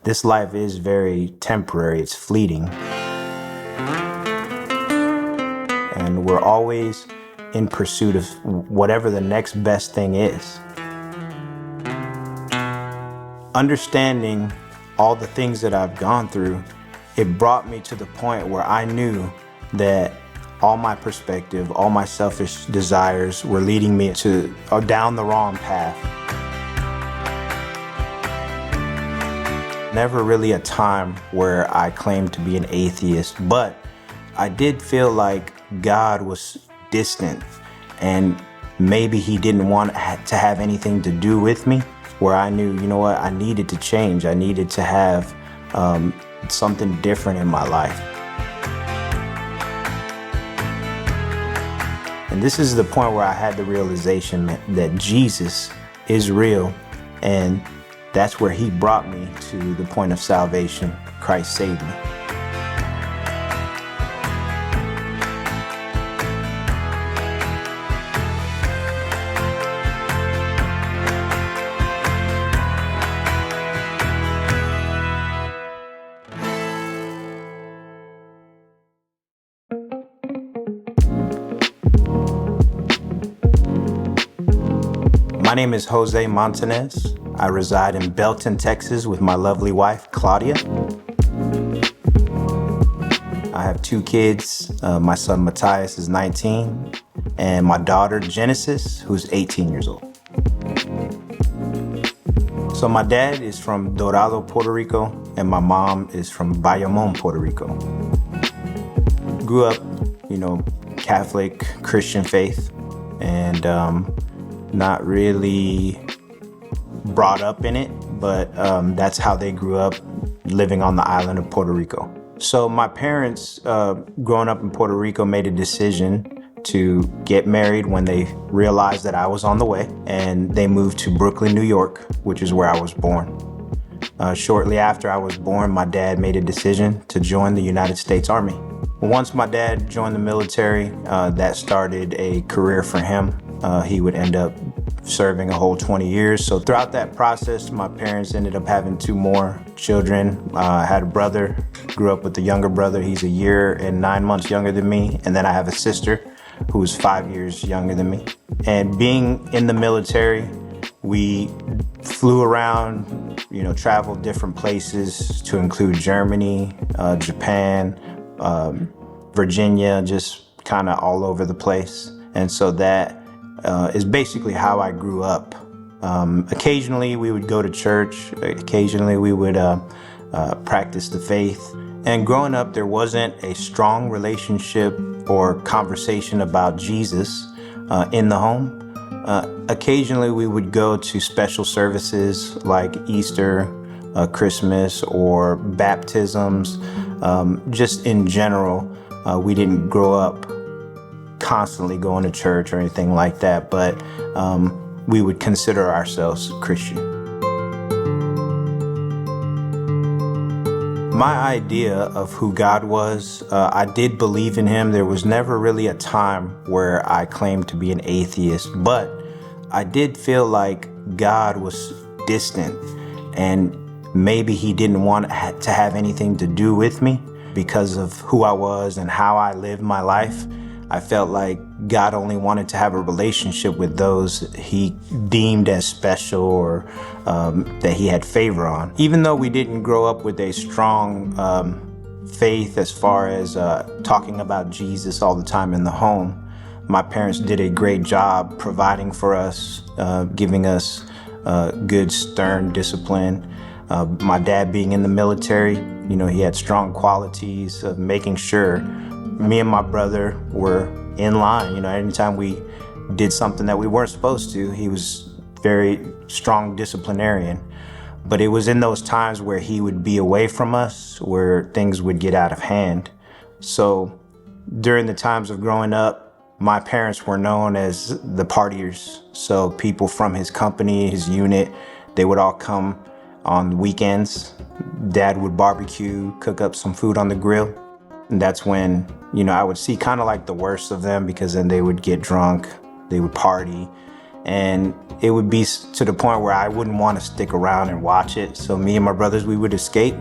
This life is very temporary, it's fleeting. And we're always in pursuit of whatever the next best thing is. Understanding all the things that I've gone through, it brought me to the point where I knew that all my perspective, all my selfish desires were leading me down the wrong path. Never really a time where I claimed to be an atheist, but I did feel like God was distant and maybe he didn't want to have anything to do with me, where I knew, you know what, I needed to change. I needed to have something different in my life. And this is the point where I had the realization that Jesus is real, and that's where he brought me to the point of salvation. Christ saved me. My name is Jose Montanez. I reside in Belton, Texas with my lovely wife, Claudia. I have 2 kids. My son, Matthias, is 19, and my daughter, Genesis, who's 18 years old. So my dad is from Dorado, Puerto Rico, and my mom is from Bayamon, Puerto Rico. Grew up, Catholic, Christian faith, and not really brought up in it, but that's how they grew up, living on the island of Puerto Rico. So my parents, growing up in Puerto Rico, made a decision to get married when they realized that I was on the way, and they moved to Brooklyn, New York, which is where I was born. Shortly after I was born, my dad made a decision to join the United States Army. Once my dad joined the military, that started a career for him. He would end up serving a whole 20 years. So throughout that process, my parents ended up having 2 more children. I had a brother, grew up with a younger brother. He's 1 year and 9 months younger than me. And then I have a sister who's 5 years younger than me. And being in the military, we flew around, traveled different places to include Germany, Japan, Virginia, just kind of all over the place. And so that is basically how I grew up. Occasionally we would go to church. Occasionally we would practice the faith. And growing up, there wasn't a strong relationship or conversation about Jesus in the home. Occasionally we would go to special services like Easter, Christmas, or baptisms. Just in general, we didn't grow up constantly going to church or anything like that, but we would consider ourselves Christian. My idea of who God was, I did believe in him. There was never really a time where I claimed to be an atheist, but I did feel like God was distant and maybe he didn't want to have anything to do with me because of who I was and how I lived my life. I felt like God only wanted to have a relationship with those he deemed as special or that he had favor on. Even though we didn't grow up with a strong faith as far as talking about Jesus all the time in the home, my parents did a great job providing for us, giving us good, stern discipline. My dad being in the military, he had strong qualities of making sure me and my brother were in line. Anytime we did something that we weren't supposed to, he was very strong disciplinarian. But it was in those times where he would be away from us, where things would get out of hand. So during the times of growing up, my parents were known as the partiers. So people from his company, his unit, they would all come on weekends. Dad would barbecue, cook up some food on the grill. And that's when, I would see kind of like the worst of them, because then they would get drunk, they would party, and it would be to the point where I wouldn't want to stick around and watch it. So me and my brothers, we would escape.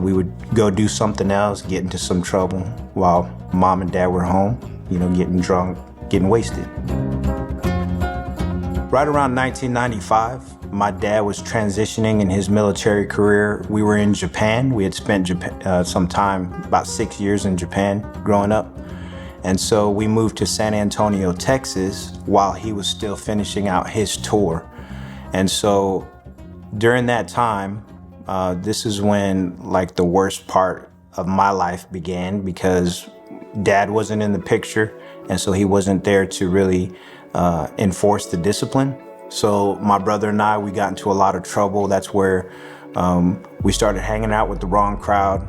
We would go do something else, get into some trouble while mom and dad were home, getting drunk, getting wasted. Right around 1995, my dad was transitioning in his military career. We were in Japan. We had spent some time, about 6 years in Japan growing up. And so we moved to San Antonio, Texas, while he was still finishing out his tour. And so during that time, this is when the worst part of my life began, because dad wasn't in the picture. And so he wasn't there to really enforce the discipline. So my brother and I, we got into a lot of trouble. That's where we started hanging out with the wrong crowd.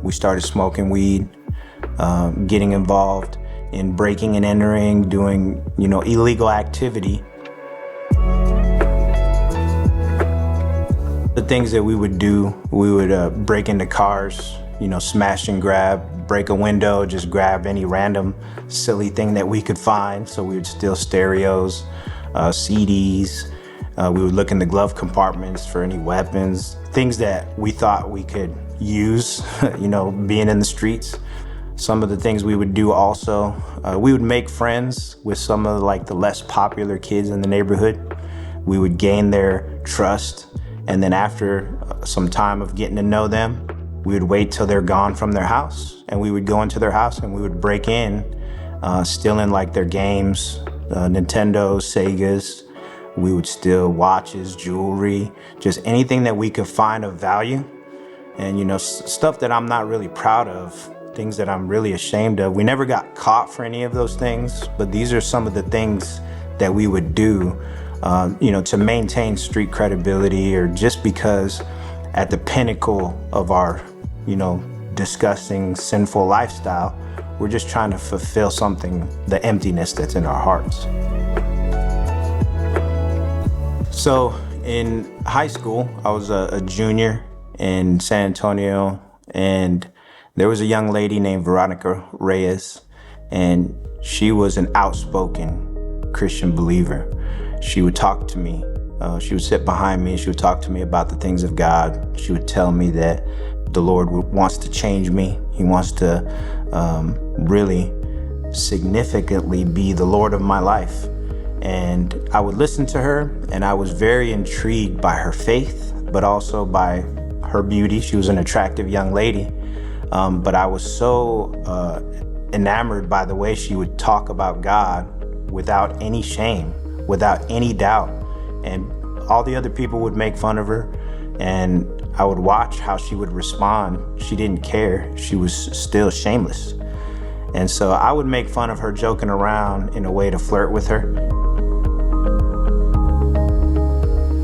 We started smoking weed. Getting involved in breaking and entering, doing, illegal activity. The things that we would do, we would break into cars, smash and grab, break a window, just grab any random silly thing that we could find. So we would steal stereos, CDs. We would look in the glove compartments for any weapons, things that we thought we could use, being in the streets. Some of the things we would do also, we would make friends with some of the less popular kids in the neighborhood. We would gain their trust, and then after some time of getting to know them, we would wait till they're gone from their house, and we would go into their house and we would break in, stealing their games, Nintendos, Segas. We would steal watches, jewelry, just anything that we could find of value, and stuff that I'm not really proud of. Things that I'm really ashamed of. We never got caught for any of those things, but these are some of the things that we would do, to maintain street credibility, or just because at the pinnacle of our, disgusting, sinful lifestyle, we're just trying to fulfill something, the emptiness that's in our hearts. So in high school, I was a junior in San Antonio, and there was a young lady named Veronica Reyes, and she was an outspoken Christian believer. She would talk to me. She would sit behind me. She would talk to me about the things of God. She would tell me that the Lord wants to change me. He wants to really significantly be the Lord of my life. And I would listen to her, and I was very intrigued by her faith, but also by her beauty. She was an attractive young lady. But I was so enamored by the way she would talk about God without any shame, without any doubt. And all the other people would make fun of her, and I would watch how she would respond. She didn't care. She was still shameless. And so I would make fun of her, joking around in a way to flirt with her.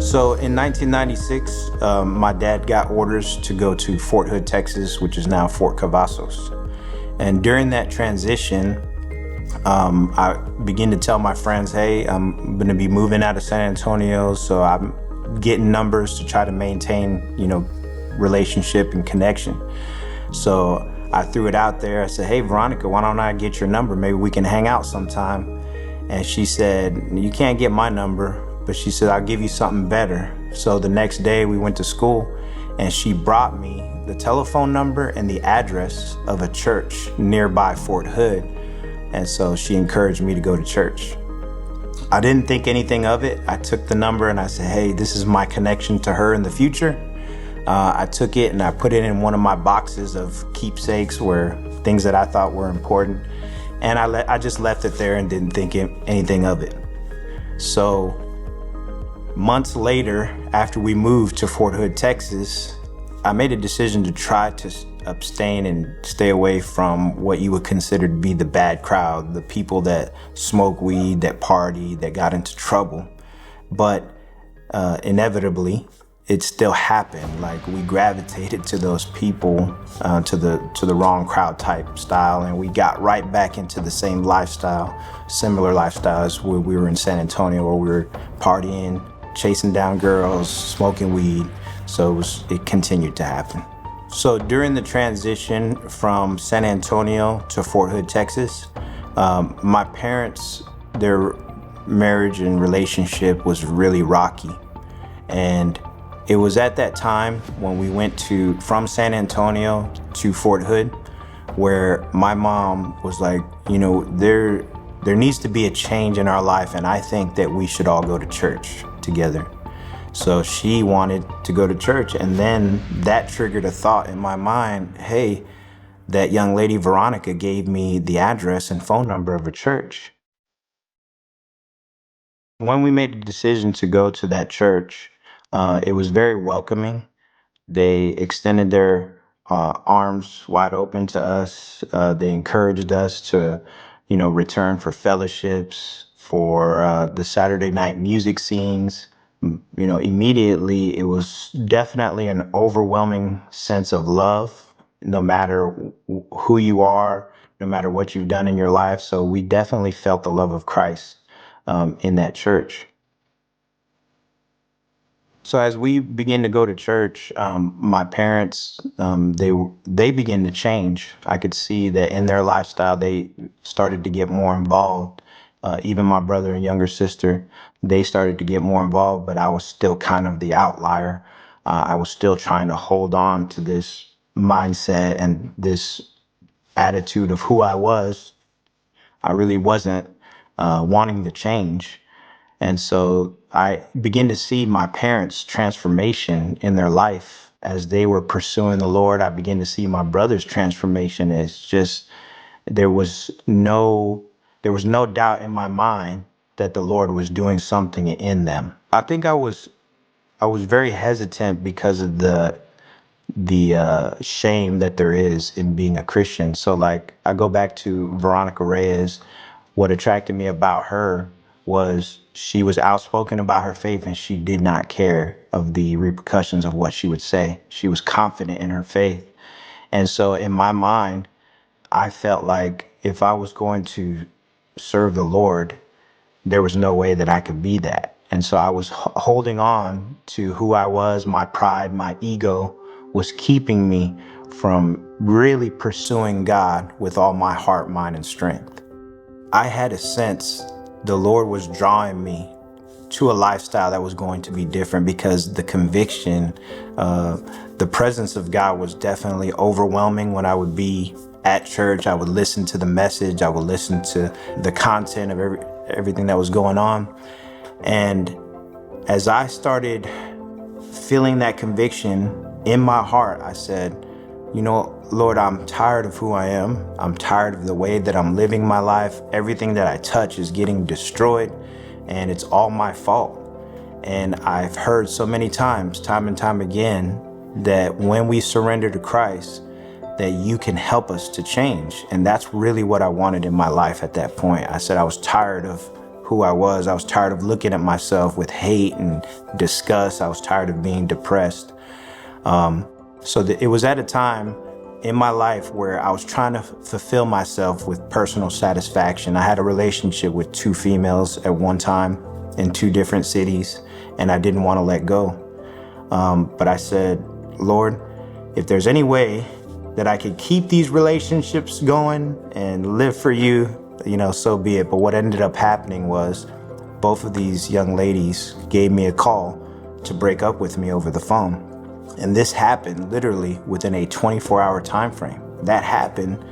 So in 1996, my dad got orders to go to Fort Hood, Texas, which is now Fort Cavazos. And during that transition, I began to tell my friends, hey, I'm going to be moving out of San Antonio, so I'm getting numbers to try to maintain, relationship and connection. So I threw it out there. I said, hey, Veronica, why don't I get your number? Maybe we can hang out sometime. And she said, you can't get my number. But she said, I'll give you something better. So the next day we went to school, and she brought me the telephone number and the address of a church nearby Fort Hood. And so she encouraged me to go to church. I didn't think anything of it. I took the number and I said, hey, this is my connection to her in the future. I took it and I put it in one of my boxes of keepsakes, where things that I thought were important. And I just left it there and didn't think anything of it. So months later, after we moved to Fort Hood, Texas, I made a decision to try to abstain and stay away from what you would consider to be the bad crowd, the people that smoke weed, that party, that got into trouble. But inevitably, it still happened. We gravitated to those people, to the wrong crowd type style, and we got right back into the same lifestyle, similar lifestyles where we were in San Antonio, where we were partying, chasing down girls, smoking weed. So it continued to happen. So during the transition from San Antonio to Fort Hood, Texas, my parents, marriage and relationship was really rocky. And it was at that time when we went from San Antonio to Fort Hood, where my mom was like, there needs to be a change in our life, and I think that we should all go to church together. So she wanted to go to church, and then that triggered a thought in my mind, hey, that young lady Veronica gave me the address and phone number of a church. When we made the decision to go to that church, it was very welcoming. They extended their arms wide open to us. They encouraged us to, return for fellowships, for the Saturday night music scenes. Immediately it was definitely an overwhelming sense of love, no matter who you are, no matter what you've done in your life. So we definitely felt the love of Christ in that church. So as we begin to go to church, my parents, they began to change. I could see that in their lifestyle, they started to get more involved. Even my brother and younger sister, they started to get more involved, but I was still kind of the outlier. I was still trying to hold on to this mindset and this attitude of who I was. I really wasn't wanting to change. And so I began to see my parents' transformation in their life as they were pursuing the Lord. I began to see my brother's transformation as just there was no there was no doubt in my mind that the Lord was doing something in them. I think I was very hesitant because of the shame that there is in being a Christian. So like I go back to Veronica Reyes. What attracted me about her was she was outspoken about her faith and she did not care of the repercussions of what she would say. She was confident in her faith. And so in my mind, I felt like if I was going to serve the Lord, there was no way that I could be that. And so I was holding on to who I was. My pride, my ego was keeping me from really pursuing God with all my heart, mind, and strength. I had a sense the Lord was drawing me to a lifestyle that was going to be different because the conviction, the presence of God was definitely overwhelming when I would be at church. I would listen to the message. I would listen to the content of everything that was going on. And as I started feeling that conviction in my heart, I said, Lord, I'm tired of who I am. I'm tired of the way that I'm living my life. Everything that I touch is getting destroyed, and it's all my fault. And I've heard so many times, time and time again, that when we surrender to Christ, that you can help us to change. And that's really what I wanted in my life at that point. I said I was tired of who I was. I was tired of looking at myself with hate and disgust. I was tired of being depressed. It was at a time in my life where I was trying to fulfill myself with personal satisfaction. I had a relationship with two females at one time in two different cities, and I didn't want to let go. But I said, Lord, if there's any way that I could keep these relationships going and live for you, so be it. But what ended up happening was both of these young ladies gave me a call to break up with me over the phone. And this happened literally within a 24-hour time frame. That happened.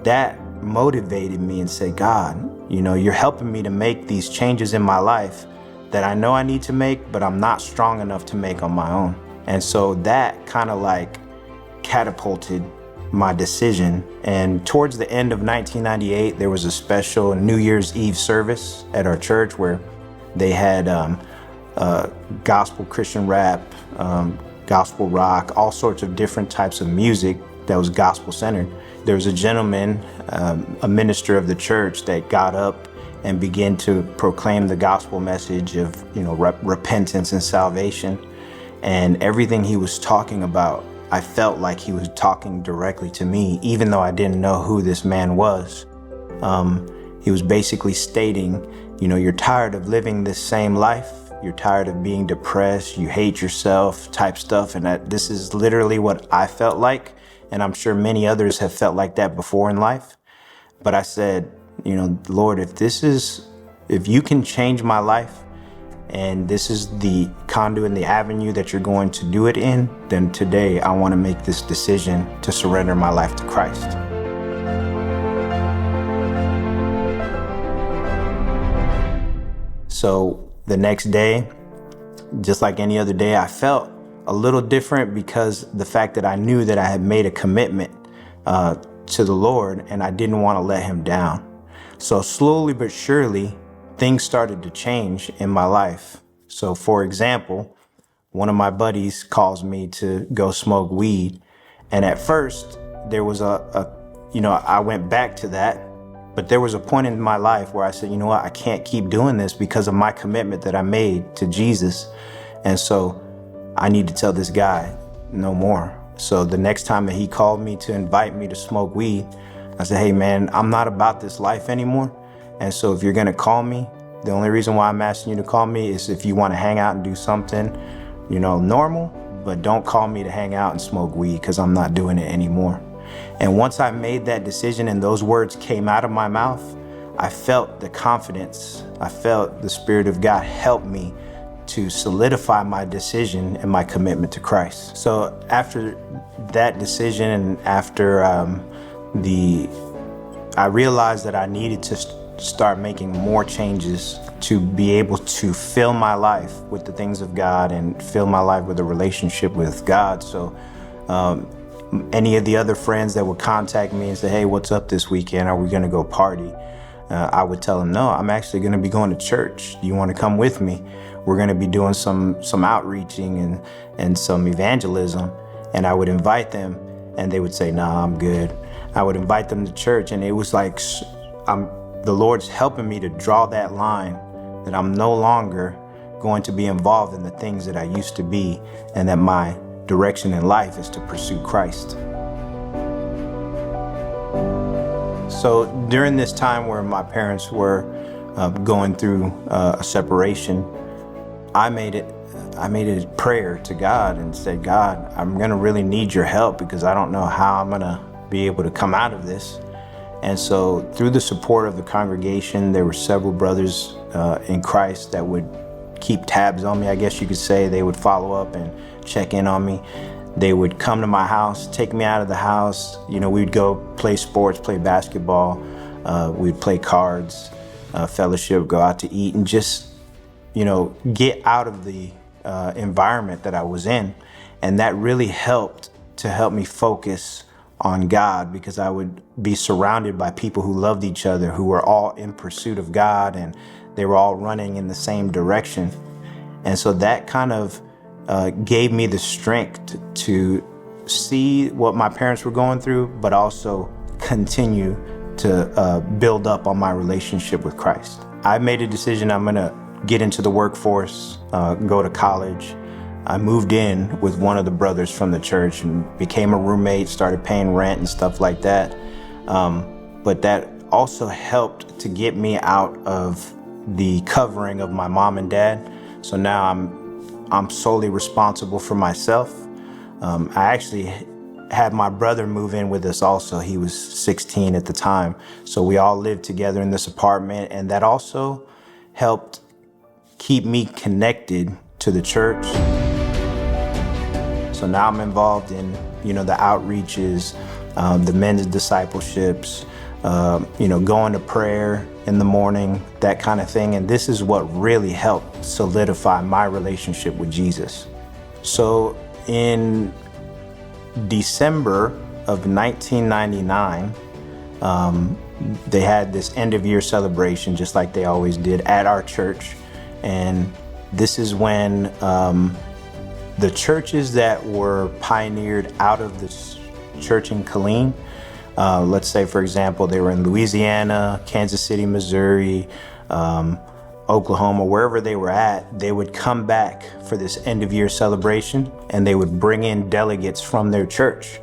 That motivated me and said, God, you're helping me to make these changes in my life that I know I need to make, but I'm not strong enough to make on my own. And so that kind of like catapulted my decision. And towards the end of 1998, there was a special New Year's Eve service at our church where they had gospel Christian rap, gospel rock, all sorts of different types of music that was gospel centered. There was a gentleman, a minister of the church, that got up and began to proclaim the gospel message of, repentance and salvation. And everything he was talking about, I felt like he was talking directly to me, even though I didn't know who this man was. He was basically stating, you're tired of living this same life. You're tired of being depressed. You hate yourself type stuff. And this is literally what I felt like. And I'm sure many others have felt like that before in life. But I said, Lord, if this is if you can change my life, and this is the conduit and the avenue that you're going to do it in, then today I want to make this decision to surrender my life to Christ. So the next day, just like any other day, I felt a little different because the fact that I knew that I had made a commitment to the Lord and I didn't want to let him down. So slowly but surely, things started to change in my life. So for example, one of my buddies calls me to go smoke weed. And at first there was I went back to that, but there was a point in my life where I said, you know what, I can't keep doing this because of my commitment that I made to Jesus. And so I need to tell this guy no more. So the next time that he called me to invite me to smoke weed, I said, hey man, I'm not about this life anymore. And so if you're gonna call me, the only reason why I'm asking you to call me is if you wanna hang out and do something, normal, but don't call me to hang out and smoke weed because I'm not doing it anymore. And once I made that decision and those words came out of my mouth, I felt the confidence. I felt the Spirit of God help me to solidify my decision and my commitment to Christ. So after that decision and after I realized that I needed to start making more changes to be able to fill my life with the things of God and fill my life with a relationship with God. So any of the other friends that would contact me and say, hey, what's up this weekend? Are we gonna go party? I would tell them, no, I'm actually gonna be going to church. Do you wanna come with me? We're gonna be doing some outreaching and some evangelism. And I would invite them and they would say, nah, I'm good. I would invite them to church and it was like, the Lord's helping me to draw that line that I'm no longer going to be involved in the things that I used to be and that my direction in life is to pursue Christ. So during this time where my parents were going through a separation, I made it a prayer to God and said, God, I'm gonna really need your help because I don't know how I'm gonna be able to come out of this. And so through the support of the congregation, there were several brothers in Christ that would keep tabs on me, I guess you could say. They would follow up and check in on me. They would come to my house, take me out of the house. We'd go play sports, play basketball. We'd play cards, fellowship, go out to eat and just, get out of the environment that I was in. And that really helped me focus on God because I would be surrounded by people who loved each other, who were all in pursuit of God and they were all running in the same direction. And so that kind of gave me the strength to see what my parents were going through, but also continue to build up on my relationship with Christ. I made a decision I'm gonna get into the workforce, go to college. I moved in with one of the brothers from the church and became a roommate, started paying rent and stuff like that. But that also helped to get me out of the covering of my mom and dad. So now I'm solely responsible for myself. I actually had my brother move in with us also. He was 16 at the time. So we all lived together in this apartment, and that also helped keep me connected to the church. So now I'm involved in, the outreaches, the men's discipleships, going to prayer in the morning, that kind of thing. And this is what really helped solidify my relationship with Jesus. So in December of 1999, they had this end of year celebration, just like they always did at our church. And this is when the churches that were pioneered out of this church in Killeen, let's say, for example, they were in Louisiana, Kansas City, Missouri, Oklahoma, wherever they were at, they would come back for this end of year celebration and they would bring in delegates from their church.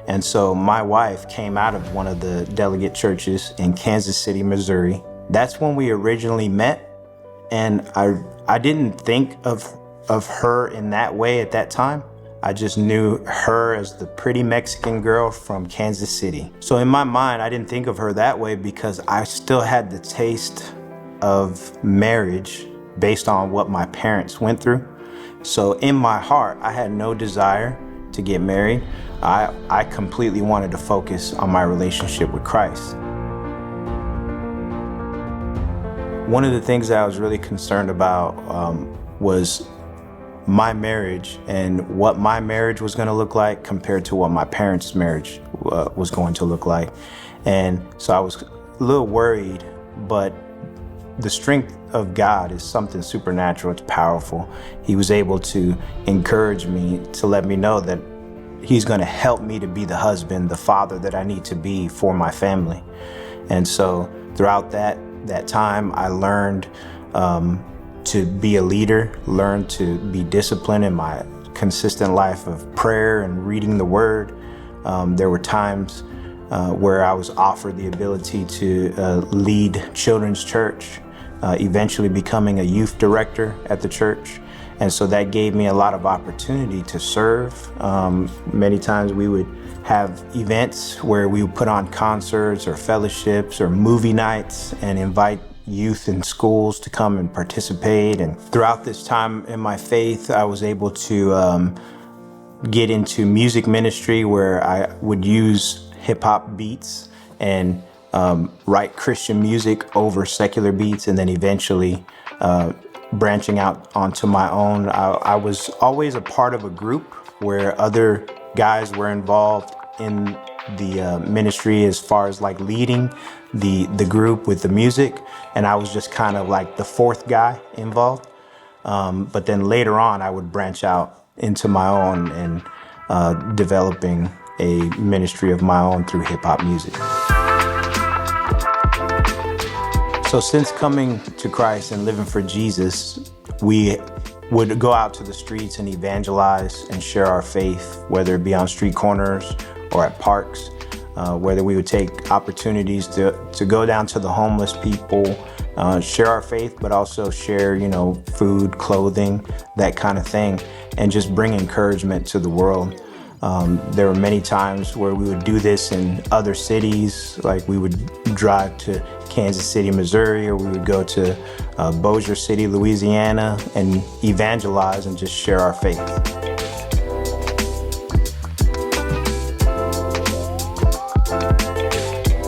And so my wife came out of one of the delegate churches in Kansas City, Missouri. That's when we originally met. And I didn't think of her in that way at that time. I just knew her as the pretty Mexican girl from Kansas City. So in my mind, I didn't think of her that way because I still had the taste of marriage based on what my parents went through. So in my heart, I had no desire to get married. I completely wanted to focus on my relationship with Christ. One of the things that I was really concerned about was my marriage and what my marriage was going to look like compared to what my parents' marriage was going to look like. And so I was a little worried, but the strength of God is something supernatural. It's powerful. He was able to encourage me, to let me know that He's going to help me to be the husband, the father that I need to be for my family. And so throughout that time, I learned to be a leader, learned to be disciplined in my consistent life of prayer and reading the Word. There were times where I was offered the ability to lead children's church, eventually becoming a youth director at the church. And so that gave me a lot of opportunity to serve. Many times we would have events where we would put on concerts or fellowships or movie nights and invite youth in schools to come and participate. And throughout this time in my faith, I was able to get into music ministry, where I would use hip hop beats and write Christian music over secular beats, and then eventually branching out onto my own. I was always a part of a group where other guys were involved in the ministry as far as like leading the group with the music, and I was just kind of like the fourth guy involved. But then later on, I would branch out into my own and developing a ministry of my own through hip hop music. So since coming to Christ and living for Jesus, we would go out to the streets and evangelize and share our faith, whether it be on street corners or at parks, whether we would take opportunities to go down to the homeless people, share our faith, but also share, food, clothing, that kind of thing, and just bring encouragement to the world. There were many times where we would do this in other cities, like we would drive to Kansas City, Missouri, or we would go to Bossier City, Louisiana, and evangelize and just share our faith.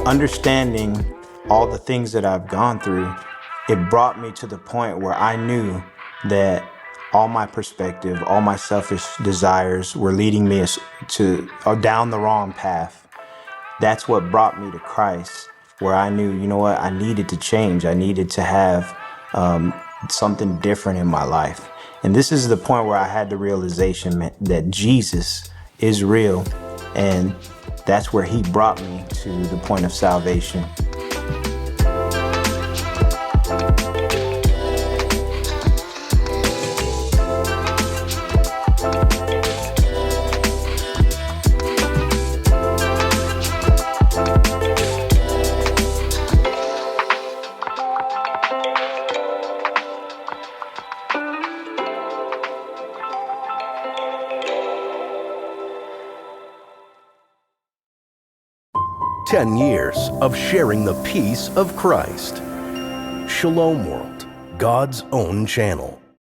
Understanding all the things that I've gone through, it brought me to the point where I knew that all my perspective, all my selfish desires were leading me down the wrong path. That's what brought me to Christ, where I knew, I needed to change. I needed to have something different in my life. And this is the point where I had the realization that Jesus is real, and that's where He brought me to the point of salvation. "10 years of sharing the peace of Christ." Shalom World, God's own channel.